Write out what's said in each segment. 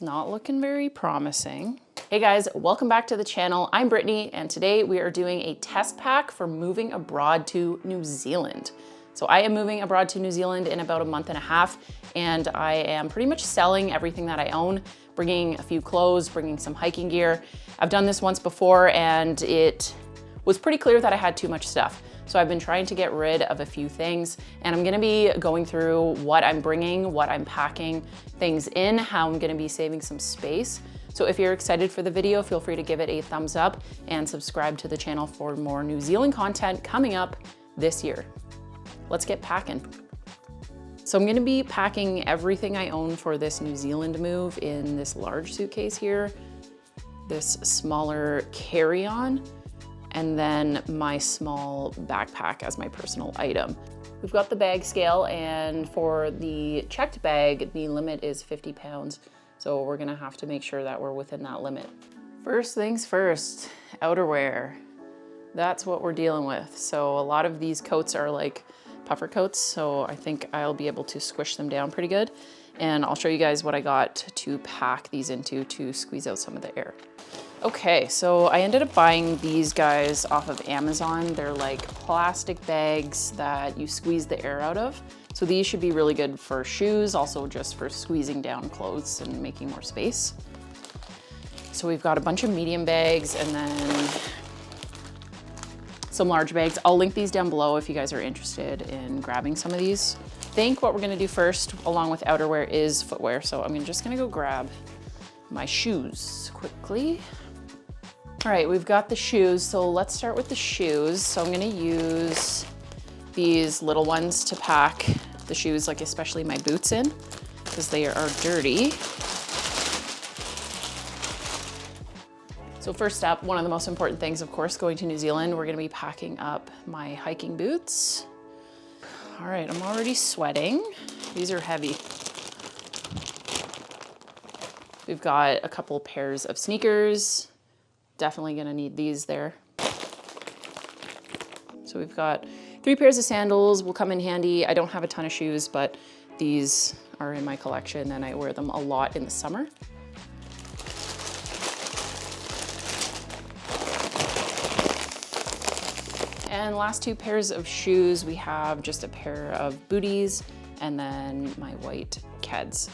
Not looking very promising. Hey guys, welcome back to the channel. I'm Brittany, and today we are doing a test pack for moving abroad to New Zealand. So I am moving abroad to New Zealand in about a month and a half, and I am pretty much selling everything that I own, bringing a few clothes, bringing some hiking gear. I've done this once before, and it was pretty clear that I had too much stuff. So I've been trying to get rid of a few things, and I'm gonna be going through what I'm bringing, what I'm packing things in, how I'm gonna be saving some space. So if you're excited for the video, feel free to give it a thumbs up and subscribe to the channel for more New Zealand content coming up this year. Let's get packing. So I'm gonna be packing everything I own for this New Zealand move in this large suitcase here, this smaller carry-on, and then my small backpack as my personal item. We've got the bag scale, and for the checked bag, the limit is 50 pounds. So we're gonna have to make sure that we're within that limit. First things first, outerwear. That's what we're dealing with. So a lot of these coats are like puffer coats, so I think I'll be able to squish them down pretty good. And I'll show you guys what I got to pack these into to squeeze out some of the air. Okay, so I ended up buying these guys off of Amazon. They're like plastic bags that you squeeze the air out of. So these should be really good for shoes, also just for squeezing down clothes and making more space. So we've got a bunch of medium bags and then some large bags. I'll link these down below if you guys are interested in grabbing some of these. I think what we're gonna do first, along with outerwear, is footwear. So I'm just gonna go grab my shoes quickly. All right, we've got the shoes, so let's start with the shoes. So I'm gonna use these little ones to pack the shoes, like especially my boots in, because they are dirty. So first up, one of the most important things, of course, going to New Zealand, we're gonna be packing up my hiking boots. All right, I'm already sweating. These are heavy. We've got a couple pairs of sneakers. Definitely gonna need these there. So we've got 3 pairs of sandals, will come in handy. I don't have a ton of shoes, but these are in my collection and I wear them a lot in the summer. And last 2 pairs of shoes, we have just a pair of booties and then my white Keds.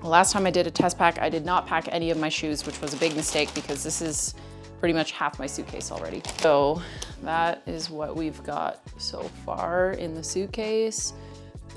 Last time I did a test pack, I did not pack any of my shoes, which was a big mistake because this is pretty much half my suitcase already. So that is what we've got so far in the suitcase.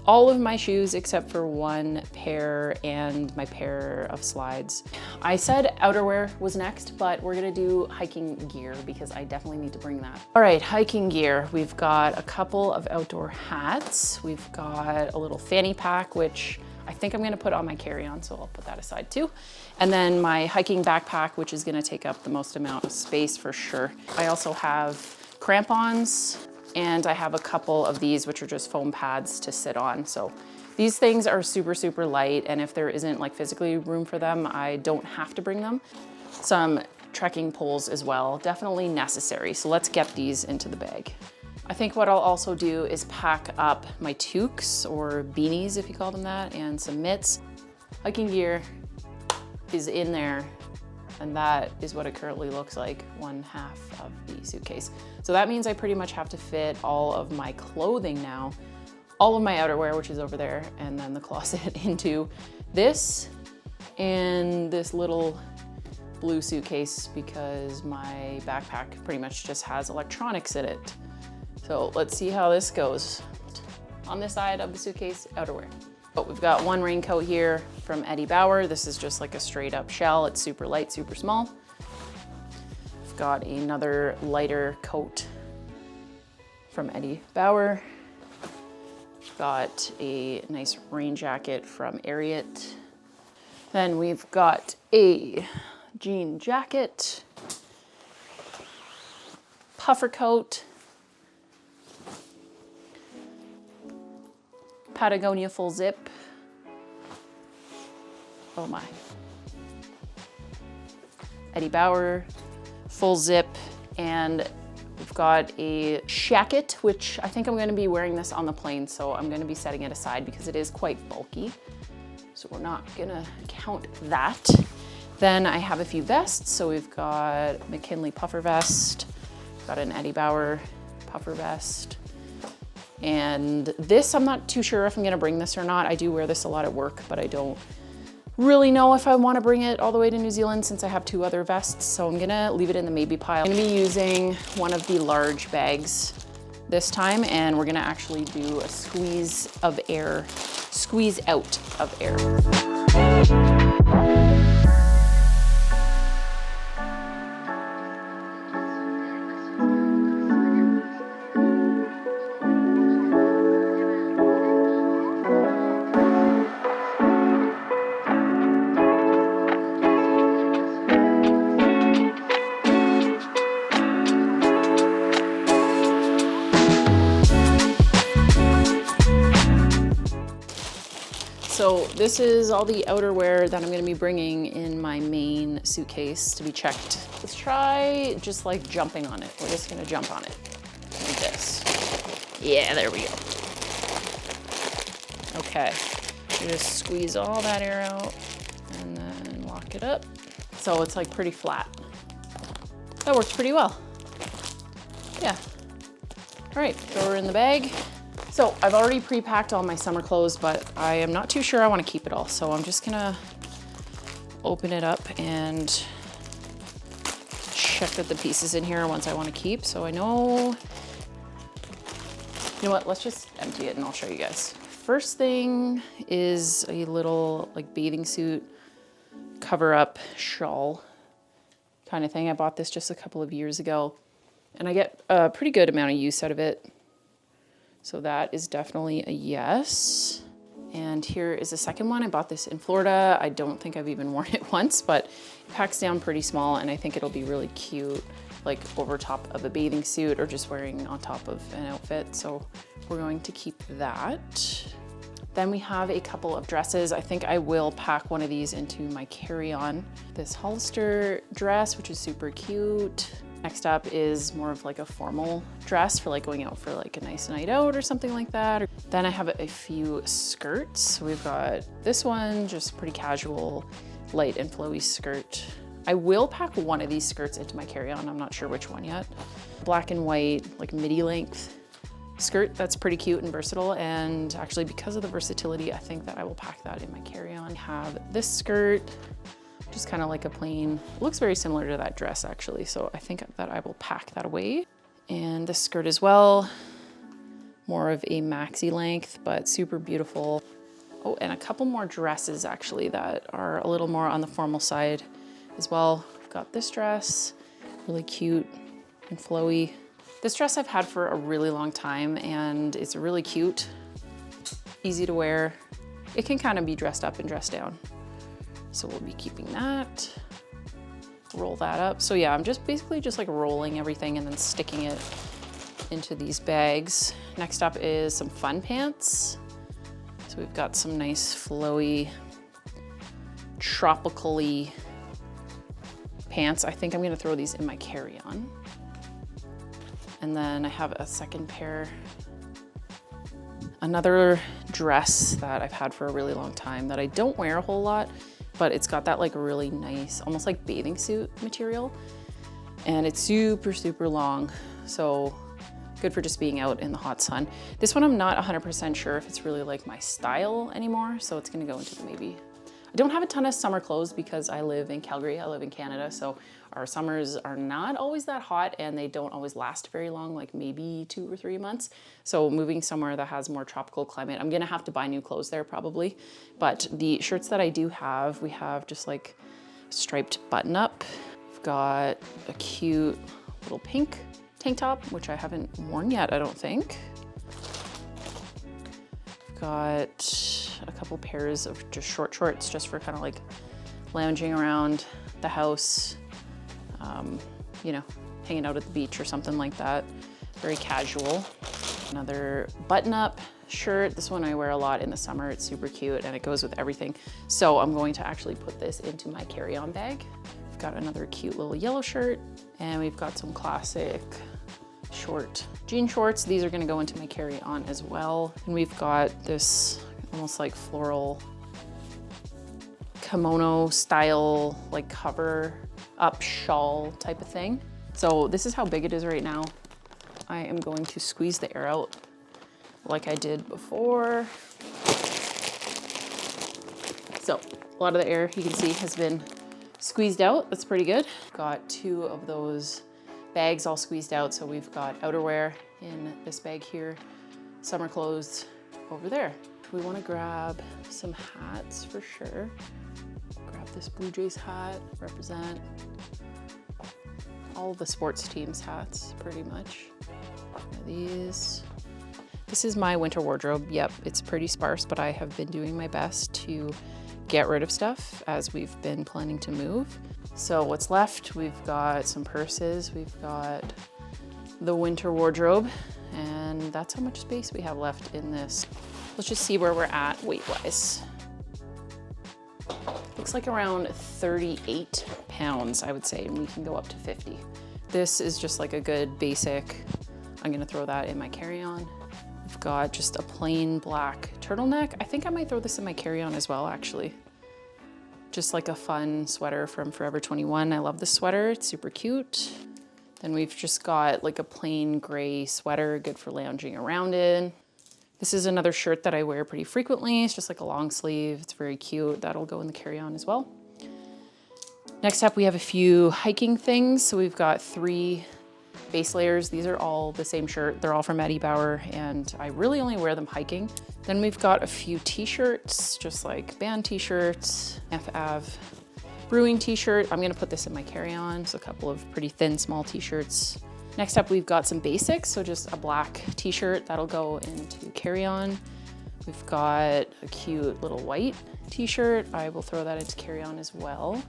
All of my shoes except for 1 pair and my pair of slides. I said outerwear was next, but we're gonna do hiking gear because I definitely need to bring that. All right, hiking gear. We've got a couple of outdoor hats. We've got a little fanny pack, which I think I'm gonna put on my carry-on, so I'll put that aside too. And then my hiking backpack, which is gonna take up the most amount of space for sure. I also have crampons, and I have a couple of these, which are just foam pads to sit on. So these things are super, super light, and if there isn't like physically room for them, I don't have to bring them. Some trekking poles as well, definitely necessary. So let's get these into the bag. I think what I'll also do is pack up my toques or beanies, if you call them that, and some mitts. Hiking gear is in there, and that is what it currently looks like, 1/2 of the suitcase. So that means I pretty much have to fit all of my clothing now, all of my outerwear, which is over there, and then the closet into this and this little blue suitcase because my backpack pretty much just has electronics in it. So let's see how this goes. On this side of the suitcase, outerwear. But we've got 1 raincoat here from Eddie Bauer. This is just like a straight up shell. It's super light, super small. We've got another lighter coat from Eddie Bauer. We've got a nice rain jacket from Ariat. Then we've got a jean jacket, puffer coat, Patagonia full zip. Oh my. Eddie Bauer full zip, and we've got a shacket, which I think I'm gonna be wearing this on the plane, so I'm gonna be setting it aside because it is quite bulky. so we're not gonna count that. Then I have a few vests. So we've got McKinley puffer vest, got an Eddie Bauer puffer vest. And this, I'm not too sure if I'm gonna bring this or not. I do wear this a lot at work, but I don't really know if I wanna bring it all the way to New Zealand since I have 2 other vests. So I'm gonna leave it in the maybe pile. I'm gonna be using one of the large bags this time, and we're gonna actually do a squeeze out of air. So this is all the outerwear that I'm gonna be bringing in my main suitcase to be checked. Let's try just like jumping on it. We're just gonna jump on it like this. Yeah, there we go. Okay, you just squeeze all that air out and then lock it up. So it's like pretty flat. That works pretty well. Yeah. All right, throw her in the bag. So I've already pre-packed all my summer clothes, but I am not too sure I want to keep it all. So I'm just gonna open it up and check that the pieces in here are ones I want to keep. So I know, you know what, let's just empty it and I'll show you guys. First thing is a little like bathing suit cover up shawl kind of thing. I bought this just a couple of years ago and I get a pretty good amount of use out of it. So that is definitely a yes. And here is the second one. I bought this in Florida. I don't think I've even worn it once, but it packs down pretty small and I think it'll be really cute, like over top of a bathing suit or just wearing on top of an outfit. So we're going to keep that. Then we have a couple of dresses. I think I will pack one of these into my carry-on. This Hollister dress, which is super cute. Next up is more of like a formal dress for like going out for like a nice night out or something like that. Then I have a few skirts. We've got this one, just pretty casual, light and flowy skirt. I will pack one of these skirts into my carry-on. I'm not sure which one yet. Black and white, like midi length skirt. That's pretty cute and versatile. And actually because of the versatility, I think that I will pack that in my carry-on. Have this skirt, just kind of like a plain, looks very similar to that dress actually. So I think that I will pack that away. And this skirt as well, more of a maxi length, but super beautiful. Oh, and a couple more dresses actually that are a little more on the formal side as well. We've got this dress, really cute and flowy. This dress I've had for a really long time and it's really cute, easy to wear. It can kind of be dressed up and dressed down. So we'll be keeping that, roll that up. So yeah, I'm just basically just like rolling everything and then sticking it into these bags. Next up is some fun pants. So we've got some nice flowy, tropically pants. I think I'm gonna throw these in my carry-on. And then I have a second pair, another dress that I've had for a really long time that I don't wear a whole lot, but it's got that like really nice, almost like bathing suit material. And it's super, super long. So good for just being out in the hot sun. This one, I'm not 100% sure if it's really like my style anymore. So it's gonna go into the maybe. I don't have a ton of summer clothes because I live in Calgary, I live in Canada. So our summers are not always that hot and they don't always last very long, like maybe 2 or 3 months. So moving somewhere that has more tropical climate, I'm gonna have to buy new clothes there probably. But the shirts that I do have, we have just like striped button up. We've got a cute little pink tank top, which I haven't worn yet, I don't think. We've got a couple pairs of just short shorts just for kind of like lounging around the house, you know, hanging out at the beach or something like that. Very casual. Another button-up shirt. This one I wear a lot in the summer. It's super cute and it goes with everything. So I'm going to actually put this into my carry-on bag. We've got another cute little yellow shirt and we've got some classic short jean shorts. These are gonna go into my carry-on as well. And we've got this almost like floral kimono style, like cover up shawl type of thing. So this is how big it is right now. I am going to squeeze the air out like I did before. So a lot of the air you can see has been squeezed out. That's pretty good. Got 2 of those bags all squeezed out. So we've got outerwear in this bag here, summer clothes over there. We want to grab some hats for sure. Grab this Blue Jays hat, represent all of the sports teams' hats pretty much. These. This is my winter wardrobe. Yep, it's pretty sparse, but I have been doing my best to get rid of stuff as we've been planning to move. So what's left, we've got some purses, we've got the winter wardrobe, and that's how much space we have left in this. Let's just see where we're at weight-wise. Looks like around 38 pounds, I would say, and we can go up to 50. This is just like a good basic, I'm gonna throw that in my carry-on. We've got just a plain black turtleneck. I think I might throw this in my carry-on as well, actually. Just like a fun sweater from Forever 21. I love this sweater, it's super cute. Then we've just got like a plain gray sweater, good for lounging around in. This is another shirt that I wear pretty frequently. It's just like a long sleeve, it's very cute. That'll go in the carry-on as well. Next up, we have a few hiking things. So we've got 3 base layers. These are all the same shirt. They're all from Eddie Bauer, and I really only wear them hiking. Then we've got a few t-shirts, just like band t-shirts, FAV brewing t-shirt. I'm gonna put this in my carry-on. So a couple of pretty thin, small t-shirts. Next up, we've got some basics. So just a black t-shirt that'll go into carry-on. We've got a cute little white t-shirt. I will throw that into carry-on as well.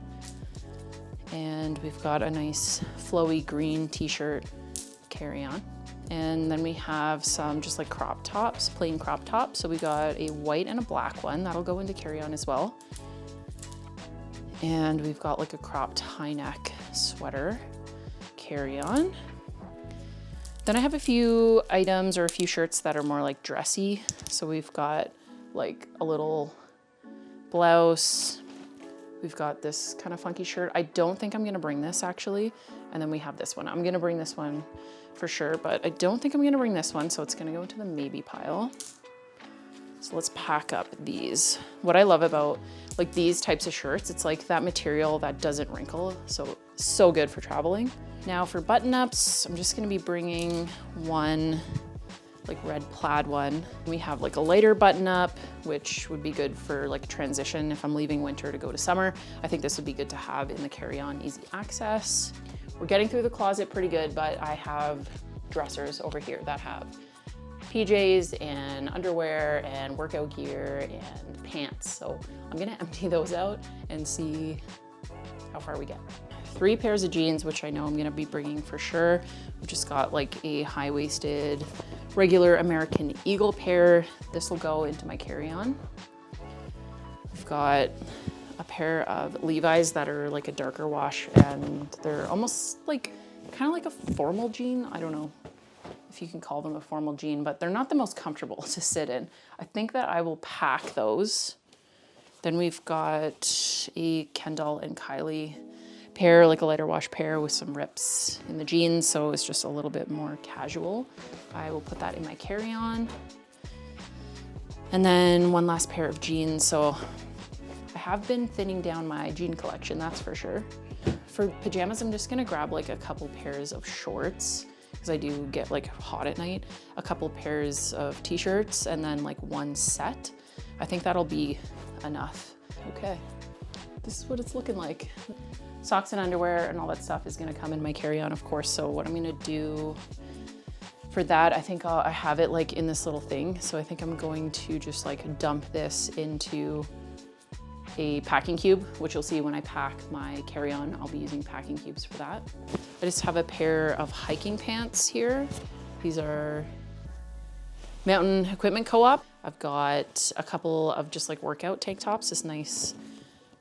And we've got a nice flowy green t-shirt carry-on. And then we have some just like crop tops, plain crop tops. So we got a white and a black one that'll go into carry-on as well. And we've got like a cropped high neck sweater carry-on. Then I have a few items or a few shirts that are more like dressy. So we've got like a little blouse. We've got this kind of funky shirt. I don't think I'm gonna bring this actually. And then we have this one. I'm gonna bring this one for sure, but I don't think I'm gonna bring this one, so it's gonna go into the maybe pile. So let's pack up these. What I love about like these types of shirts, it's like that material that doesn't wrinkle, so good for traveling. Now for button-ups, I'm just gonna be bringing one like red plaid one. We have like a lighter button up, which would be good for like transition if I'm leaving winter to go to summer. I think this would be good to have in the carry-on, easy access. We're getting through the closet pretty good, but I have dressers over here that have PJs and underwear and workout gear and pants. So I'm gonna empty those out and see how far we get. 3 pairs of jeans, which I know I'm gonna be bringing for sure. We just got like a high-waisted regular American Eagle pair. This will go into my carry-on. We've got a pair of Levi's that are like a darker wash, and they're almost like, kind of like a formal jean. I don't know if you can call them a formal jean, but they're not the most comfortable to sit in. I think that I will pack those. Then we've got a Kendall and Kylie pair, like a lighter wash pair with some rips in the jeans, so it's just a little bit more casual. I will put that in my carry-on. And then one last pair of jeans. So I have been thinning down my jean collection, that's for sure. For pajamas, I'm just gonna grab like a couple pairs of shorts because I do get like hot at night, a couple pairs of t-shirts, and then like one set. I think that'll be enough. Okay, this is what it's looking like. Socks and underwear and all that stuff is gonna come in my carry-on, of course. So what I'm gonna do for that, I think I have it like in this little thing. So I think I'm going to just like dump this into a packing cube, which you'll see when I pack my carry-on. I'll be using packing cubes for that. I just have a pair of hiking pants here. These are Mountain Equipment Co-op. I've got a couple of just like workout tank tops, this nice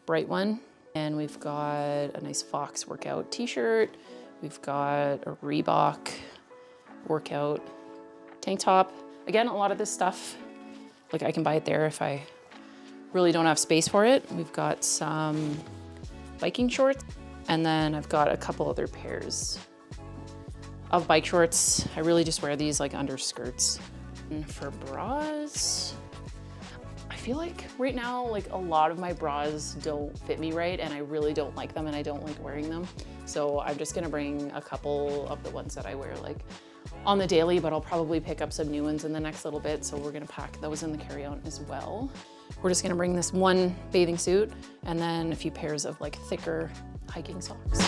bright one. And we've got a nice Fox workout t-shirt. We've got a Reebok workout tank top. Again, a lot of this stuff, like I can buy it there if I really don't have space for it. We've got some biking shorts, and then I've got a couple other pairs of bike shorts. I really just wear these like under skirts. And for bras, I feel like right now, like a lot of my bras don't fit me right, and I really don't like them, and I don't like wearing them. So I'm just gonna bring a couple of the ones that I wear like on the daily, but I'll probably pick up some new ones in the next little bit. So we're gonna pack those in the carry-on as well. We're just gonna bring this one bathing suit and then a few pairs of like thicker hiking socks.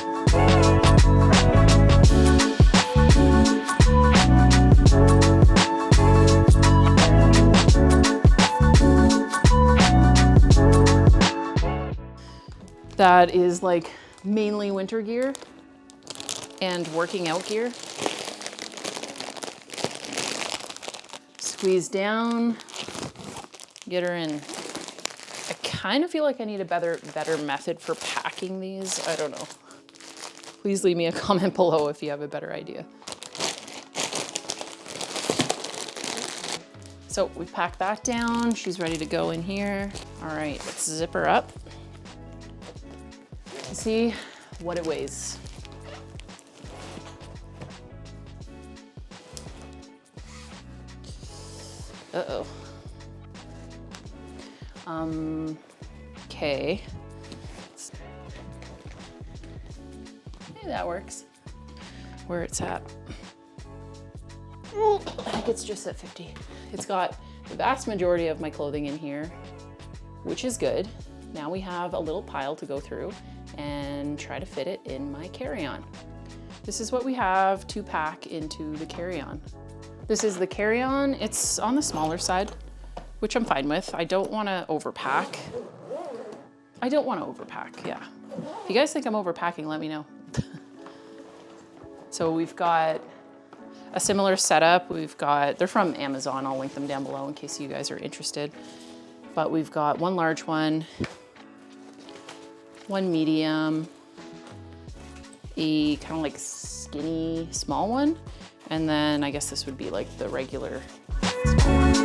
That is like mainly winter gear and working out gear. Squeeze down, get her in. I kind of feel like I need a better method for packing these. I don't know. Please leave me a comment below if you have a better idea. So we packed that down. She's ready to go in here. All right, let's zip her up. See what it weighs. Uh-oh. Okay. Maybe that works. Where it's at. I think it's just at 50. It's got the vast majority of my clothing in here, which is good. Now we have a little pile to go through and try to fit it in my carry-on. This is what we have to pack into the carry-on. This is the carry-on. It's on the smaller side, which I'm fine with. I don't want to overpack. Yeah. If you guys think I'm overpacking, let me know. So we've got a similar setup. They're from Amazon. I'll link them down below in case you guys are interested. But we've got one large one, one medium, a kind of like skinny small one, and then I guess this would be like the regular small one.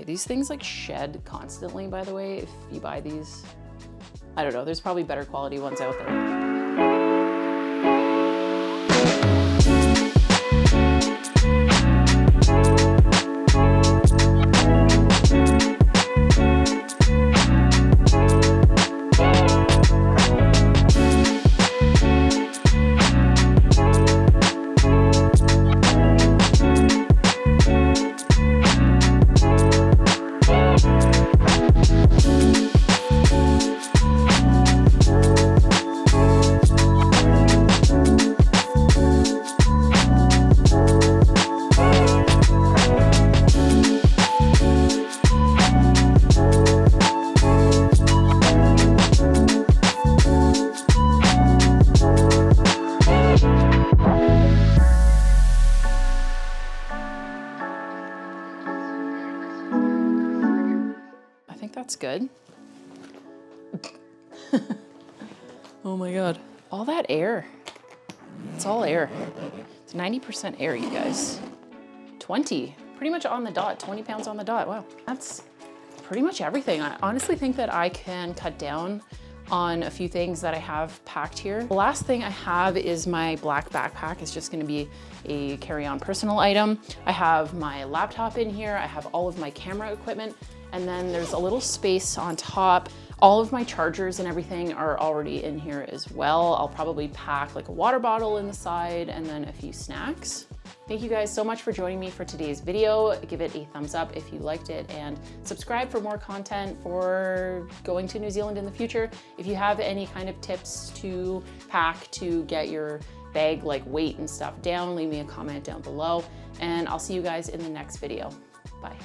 These things like shed constantly, by the way, if you buy these. I don't know, there's probably better quality ones out there. That's good. Oh my God. All that air. It's all air. It's 90% air, you guys. 20, pretty much on the dot, 20 pounds on the dot. Wow. That's pretty much everything. I honestly think that I can cut down on a few things that I have packed here. The last thing I have is my black backpack. It's just gonna be a carry-on personal item. I have my laptop in here. I have all of my camera equipment. And then there's a little space on top. All of my chargers and everything are already in here as well. I'll probably pack like a water bottle in the side and then a few snacks. Thank you guys so much for joining me for today's video. Give it a thumbs up if you liked it and subscribe for more content for going to New Zealand in the future. If you have any kind of tips to pack to get your bag like weight and stuff down, leave me a comment down below and I'll see you guys in the next video. Bye.